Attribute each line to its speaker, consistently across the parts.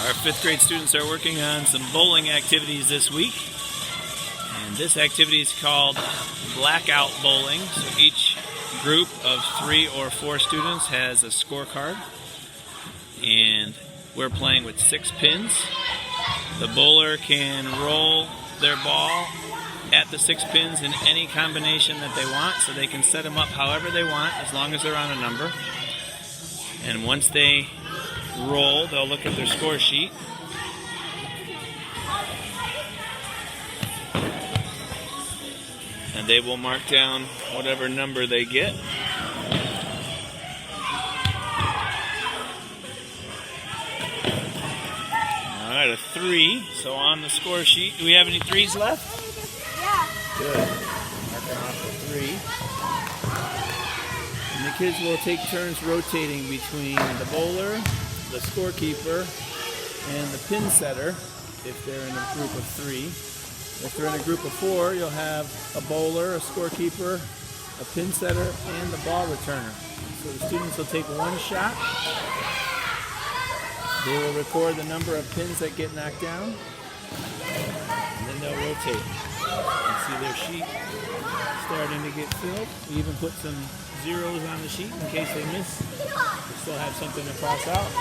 Speaker 1: Our 5th grade students are working on some bowling activities this week. And this activity is called Blackout Bowling. So each group of 3 or 4 students has a scorecard. And we're playing with 6 pins. The bowler can roll their ball at the 6 pins in any combination that they want, so they can set them up however they want as long as they're on a number. And once they roll, they'll look at their score sheet. And they will mark down whatever number they get. Alright, a 3. So on the score sheet, do we have any 3s left?
Speaker 2: Yeah.
Speaker 1: Good. Marking off a 3. And the kids will take turns rotating between the bowler, the scorekeeper, and the pin setter if they're in a group of 3. If they're in a group of 4, you'll have a bowler, a scorekeeper, a pin setter, and the ball returner. So the students will take one shot. They will record the number of pins that get knocked down, and then they'll rotate. You can see their sheet starting to get filled. We even put some zeros on the sheet in case they miss. We still have something to cross out.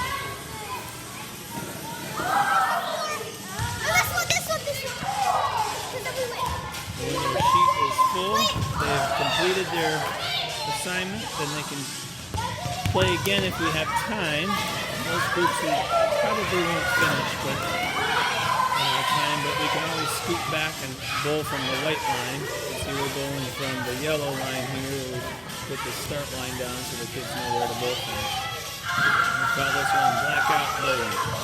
Speaker 1: When their sheet is full, they've completed their assignment, then they can play again if we have time. Most groups we probably won't finish in our time, but we can always scoot back and bowl from the white line. You see we're bowling from the yellow line here, where we put the start line down so the kids know where to bowl from. We call this one Blackout Bowling.